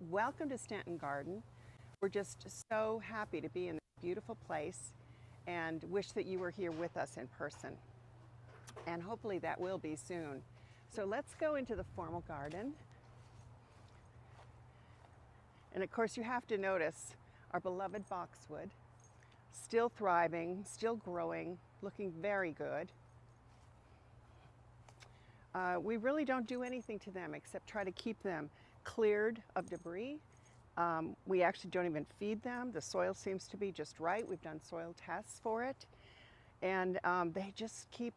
Welcome to Stenton Garden. We're just so happy to be in this beautiful place and wish that you were here with us in person. And hopefully that will be soon. So let's go into the formal garden. And of course you have to notice our beloved boxwood, still thriving, still growing, looking very good. We really don't do anything to them except try to keep them cleared of debris. We actually don't even feed them. The soil seems to be just right. We've done soil tests for it. And they just keep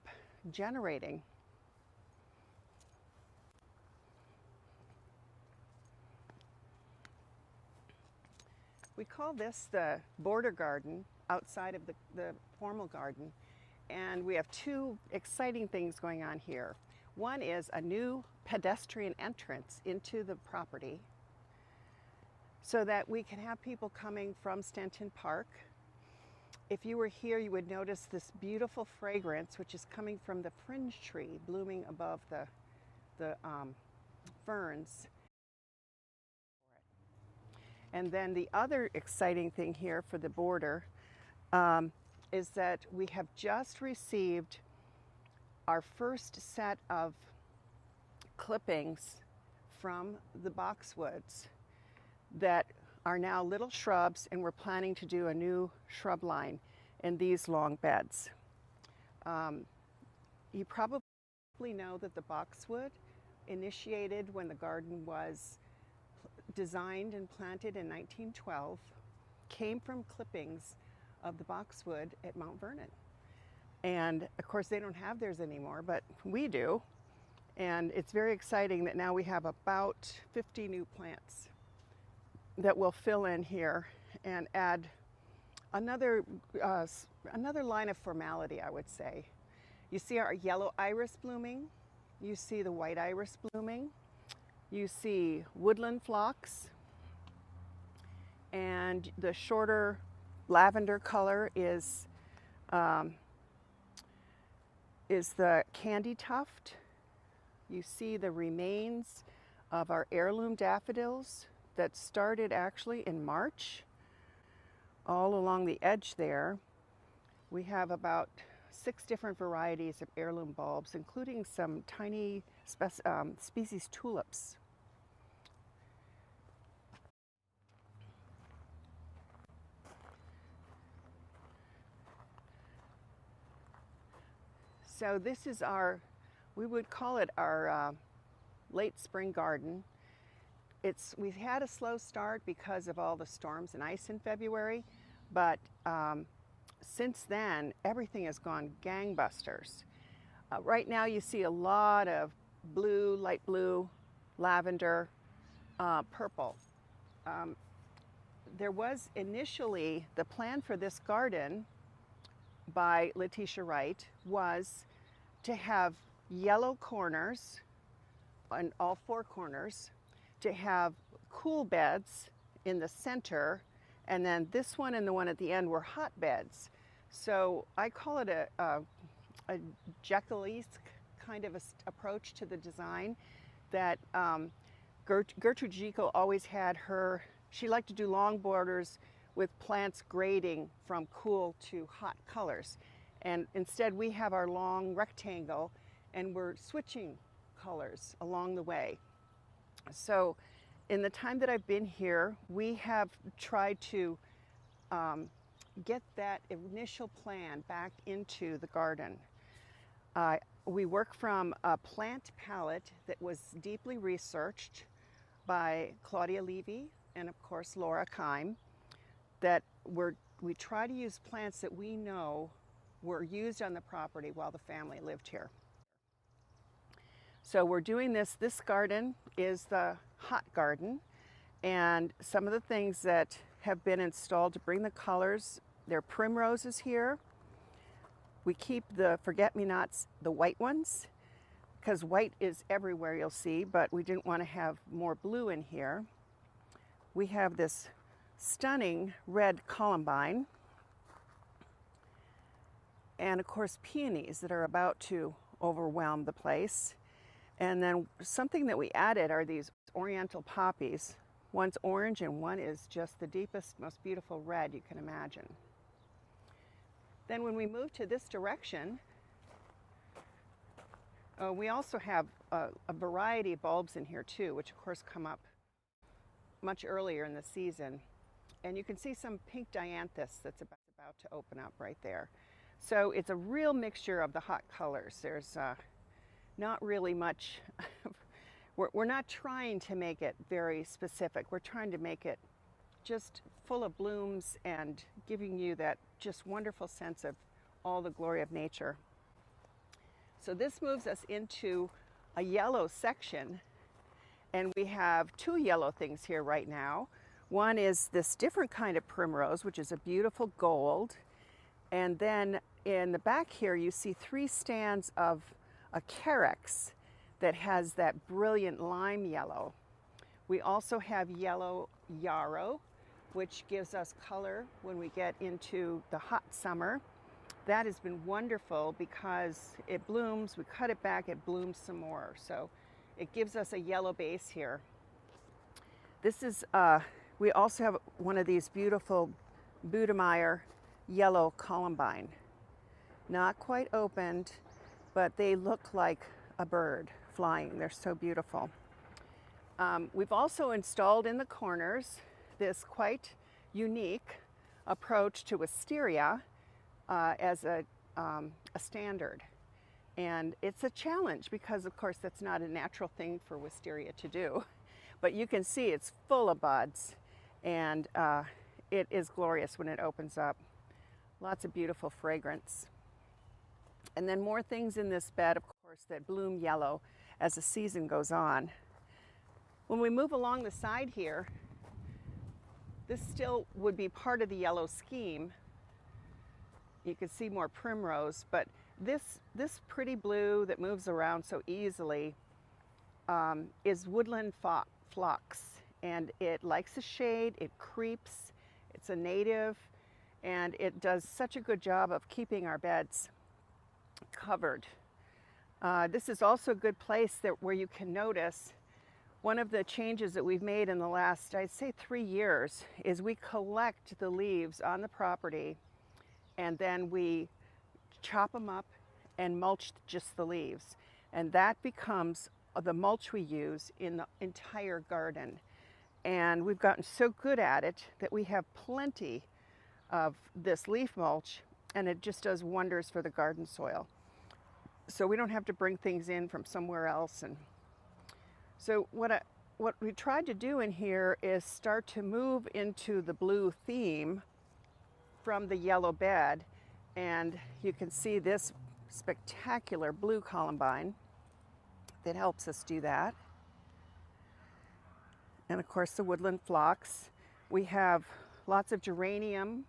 generating. We call this the border garden outside of the formal garden. And we have two exciting things going on here. One is a new pedestrian entrance into the property so that we can have people coming from Stenton Park. If you were here, you would notice this beautiful fragrance, which is coming from the fringe tree blooming above the ferns. And then the other exciting thing here for the border is that we have just received our first set of clippings from the boxwoods that are now little shrubs, and we're planning to do a new shrub line in these long beds. You probably know that the boxwood initiated when the garden was designed and planted in 1912, came from clippings of the boxwood at Mount Vernon. And of course they don't have theirs anymore, but we do. And it's very exciting that now we have about 50 new plants that will fill in here and add another line of formality, I would say. You see our yellow iris blooming, you see the white iris blooming, you see woodland phlox, and the shorter lavender color is the candy tuft. You see the remains of our heirloom daffodils that started actually in March. All along the edge there, we have about 6 different varieties of heirloom bulbs, including some tiny species tulips. So this is we would call it our late spring garden. We've had a slow start because of all the storms and ice in February, but since then, everything has gone gangbusters. Right now you see a lot of blue, light blue, lavender, purple. There was initially, the plan for this garden by Letitia Wright was to have yellow corners on all 4 corners, to have cool beds in the center, and then this one and the one at the end were hot beds. So I call it a Jekyll-esque kind of approach to the design that Gertrude Jekyll always had she liked to do long borders with plants grading from cool to hot colors. And instead we have our long rectangle and we're switching colors along the way. So in the time that I've been here, we have tried to get that initial plan back into the garden. We work from a plant palette that was deeply researched by Claudia Levy and of course Laura Keim, that we try to use plants that we know were used on the property while the family lived here. So we're doing this garden is the hot garden, and some of the things that have been installed to bring the colors, there are primroses here. We keep the forget-me-nots, the white ones, because white is everywhere you'll see, but we didn't want to have more blue in here. We have this stunning red columbine, and of course peonies that are about to overwhelm the place. And then something that we added are these oriental poppies One's orange and one is just the deepest, most beautiful red you can imagine. Then when we move to this direction, we also have a variety of bulbs in here too, which of course come up much earlier in the season. And you can see some pink dianthus that's about to open up right there. So it's a real mixture of the hot colors. There's not really much, we're not trying to make it very specific. We're trying to make it just full of blooms and giving you that just wonderful sense of all the glory of nature. So this moves us into a yellow section, and we have two yellow things here right now. One is this different kind of primrose, which is a beautiful gold. And then in the back here, you see 3 stands of a carex that has that brilliant lime yellow. We also have yellow yarrow, which gives us color when we get into the hot summer. That has been wonderful because it blooms, we cut it back, it blooms some more. So it gives us a yellow base here. This is, we also have one of these beautiful Budemeyer yellow columbine. Not quite opened, but they look like a bird flying. They're so beautiful. We've also installed in the corners this quite unique approach to wisteria as a standard. And it's a challenge because, of course, that's not a natural thing for wisteria to do. But you can see it's full of buds, and it is glorious when it opens up. Lots of beautiful fragrance. And then more things in this bed, of course, that bloom yellow as the season goes on. When we move along the side here, this still would be part of the yellow scheme. You can see more primrose, but this pretty blue that moves around so easily is woodland phlox, and it likes the shade, it creeps, it's a native, and it does such a good job of keeping our beds covered. This is also a good place where you can notice one of the changes that we've made in the last, I'd say 3 years, is we collect the leaves on the property and then we chop them up and mulch just the leaves. And that becomes the mulch we use in the entire garden. And we've gotten so good at it that we have plenty of this leaf mulch, and it just does wonders for the garden soil. So we don't have to bring things in from somewhere else. And so what we tried to do in here is start to move into the blue theme from the yellow bed, and you can see this spectacular blue columbine that helps us do that. And of course the woodland phlox. We have lots of geranium,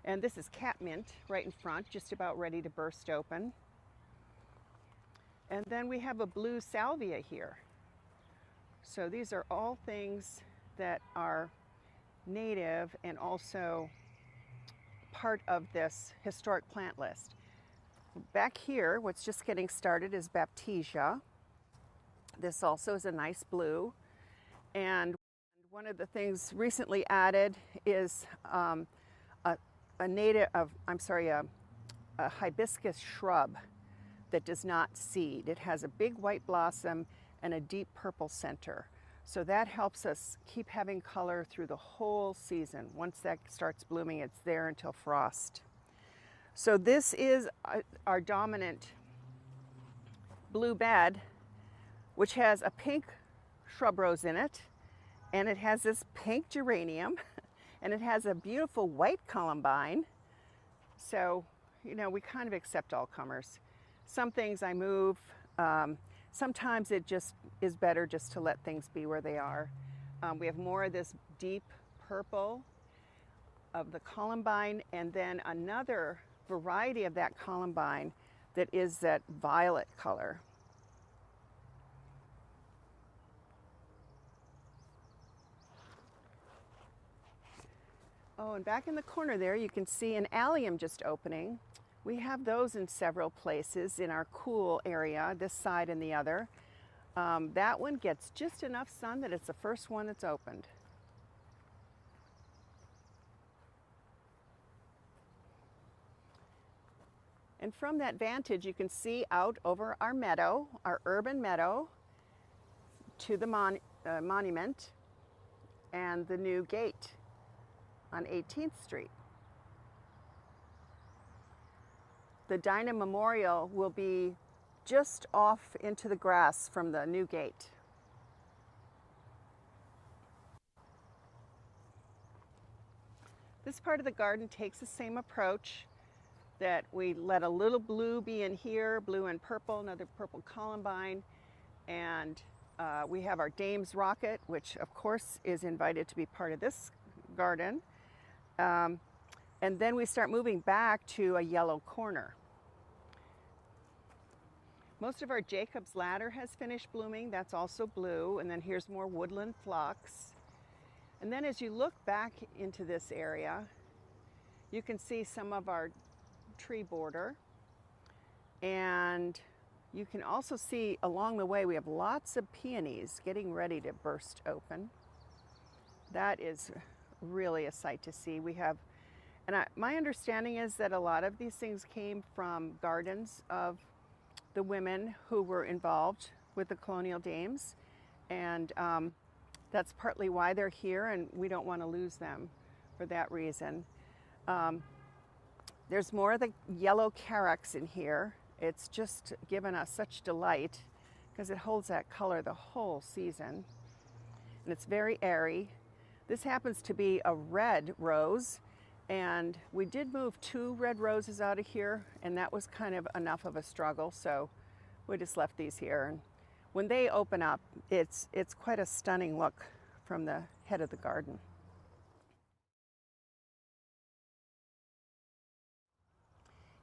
and this is catmint right in front, just about ready to burst open. And then we have a blue salvia here. So these are all things that are native and also part of this historic plant list. Back here, what's just getting started is Baptisia. This also is a nice blue. And one of the things recently added is a hibiscus shrub that does not seed. It has a big white blossom and a deep purple center. So that helps us keep having color through the whole season. Once that starts blooming, it's there until frost. So this is our dominant blue bed, which has a pink shrub rose in it, and it has this pink geranium, and it has a beautiful white columbine. So, you know, we kind of accept all comers. Some things I move. Sometimes it just is better just to let things be where they are. We have more of this deep purple of the columbine, and then another variety of that columbine that is that violet color. Oh, and back in the corner there, you can see an allium just opening. We have those in several places in our cool area, this side and the other. That one gets just enough sun that it's the first one that's opened. And from that vantage, you can see out over our meadow, our urban meadow, to the monument and the new gate on 18th Street. The Dinah Memorial will be just off into the grass from the new gate. This part of the garden takes the same approach, that we let a little blue be in here, blue and purple, another purple columbine, and we have our Dame's Rocket, which of course is invited to be part of this garden. And then we start moving back to a yellow corner. Most of our Jacob's Ladder has finished blooming, that's also blue, and then here's more woodland phlox. And then as you look back into this area, you can see some of our tree border, and you can also see along the way we have lots of peonies getting ready to burst open. That is really a sight to see. We have, and my understanding is that a lot of these things came from gardens of the women who were involved with the Colonial Dames, and that's partly why they're here, and we don't want to lose them for that reason. There's more of the yellow carex in here. It's just given us such delight because it holds that color the whole season. And it's very airy. This happens to be a red rose, and we did move 2 red roses out of here, and that was kind of enough of a struggle, so we just left these here. And when they open up, it's quite a stunning look from the head of the garden.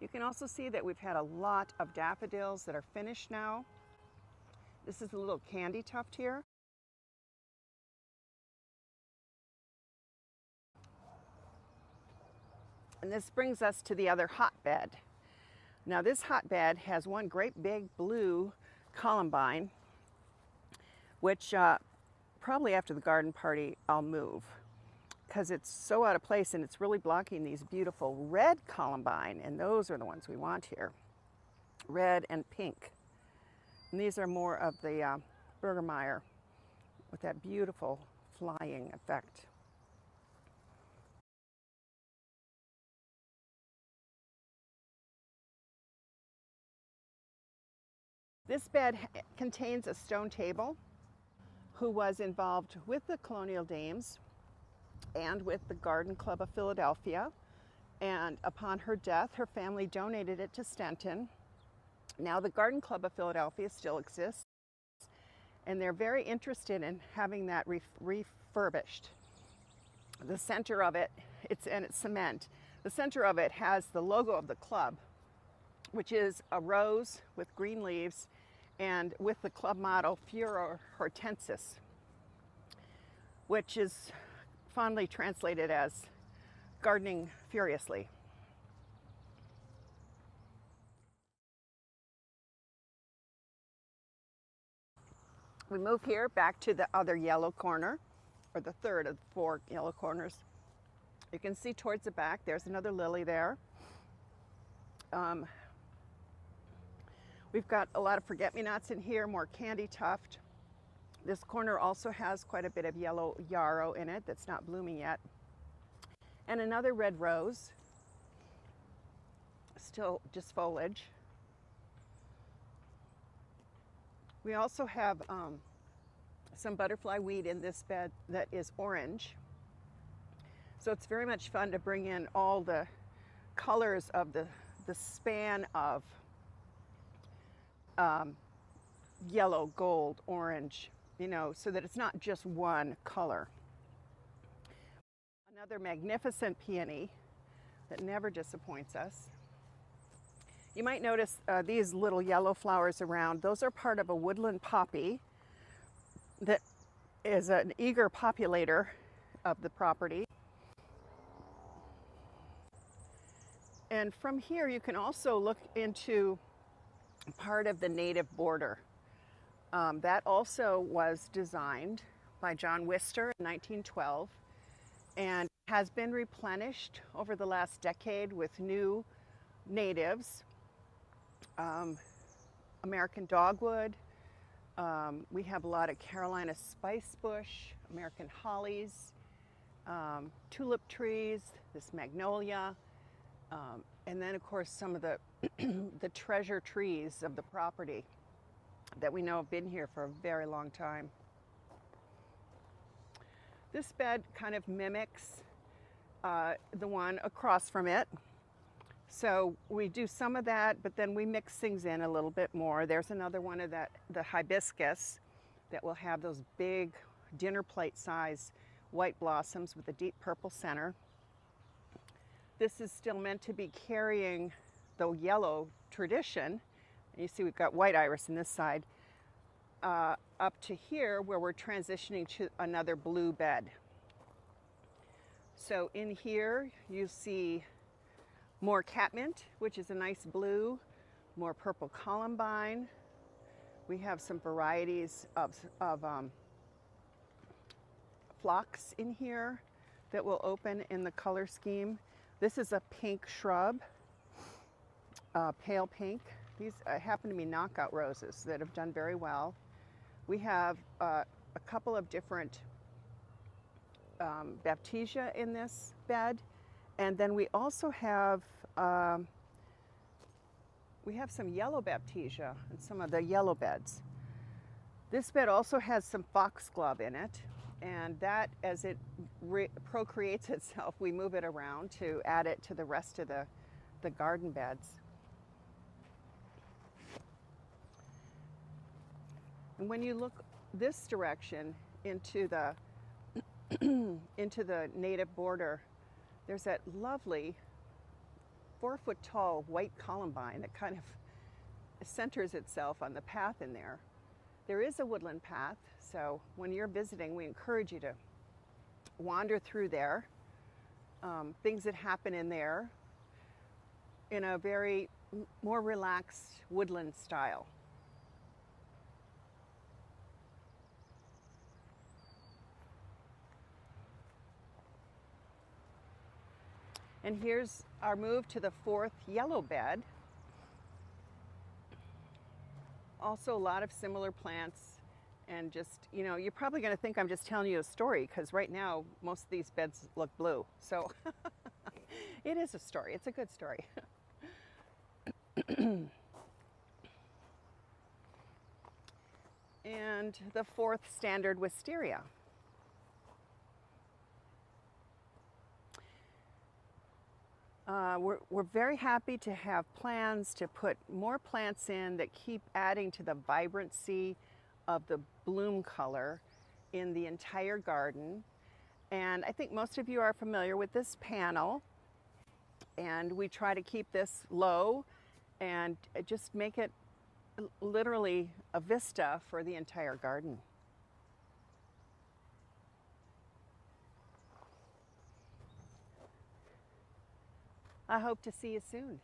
You can also see that we've had a lot of daffodils that are finished now. This is a little candy tuft here. And this brings us to the other hotbed. Now this hotbed has one great big blue columbine, which probably after the garden party I'll move, because it's so out of place and it's really blocking these beautiful red columbine, and those are the ones we want here, red and pink. And these are more of the Burgermeyer with that beautiful flying effect. This bed contains a stone table who was involved with the Colonial Dames and with the Garden Club of Philadelphia, and upon her death her family donated it to Stenton. Now the Garden Club of Philadelphia still exists, and they're very interested in having that refurbished. The center of it, it's cement. The center of it has the logo of the club, which is a rose with green leaves and with the club motto Furor Hortensis, which is fondly translated as gardening furiously. We move here back to the other yellow corner, or the third of 4 yellow corners. You can see towards the back, there's another lily there. We've got a lot of forget-me-nots in here, more candy tuft. This corner also has quite a bit of yellow yarrow in it that's not blooming yet. And another red rose, still just foliage. We also have some butterfly weed in this bed that is orange. So it's very much fun to bring in all the colors of the span of yellow, gold, orange, so that it's not just one color. Another magnificent peony that never disappoints us. You might notice these little yellow flowers around. Those are part of a woodland poppy that is an eager populator of the property. And from here you can also look into part of the native border. That also was designed by John Wister in 1912 and has been replenished over the last decade with new natives. American dogwood. We have a lot of Carolina spice bush, American hollies, tulip trees, this magnolia, and then of course some of the the treasure trees of the property that we know have been here for a very long time. This bed kind of mimics the one across from it. So we do some of that, but then we mix things in a little bit more. There's another one of the hibiscus that will have those big dinner plate size white blossoms with a deep purple center. This is still meant to be carrying the yellow tradition. You see we've got white iris in this side, up to here where we're transitioning to another blue bed. So in here you see more catmint, which is a nice blue, more purple columbine. We have some varieties of phlox in here that will open in the color scheme. This is a pink shrub, pale pink. These happen to be knockout roses that have done very well. We have a couple of different baptisia in this bed, and then we also have some yellow baptisia in some of the yellow beds. This bed also has some foxglove in it, and that, as it procreates itself, we move it around to add it to the rest of the garden beds. And when you look this direction into the into the native border, there's that lovely 4-foot tall white columbine that kind of centers itself on the path in there. There is a woodland path, so when you're visiting, we encourage you to wander through there. Things that happen in there in a very more relaxed woodland style. And here's our move to the 4th yellow bed. Also a lot of similar plants, and just, you know, you're probably going to think I'm just telling you a story because right now most of these beds look blue. So it is a story. It's a good story. And the 4th standard wisteria. We're very happy to have plans to put more plants in that keep adding to the vibrancy of the bloom color in the entire garden. And I think most of you are familiar with this panel, and we try to keep this low and just make it literally a vista for the entire garden. I hope to see you soon.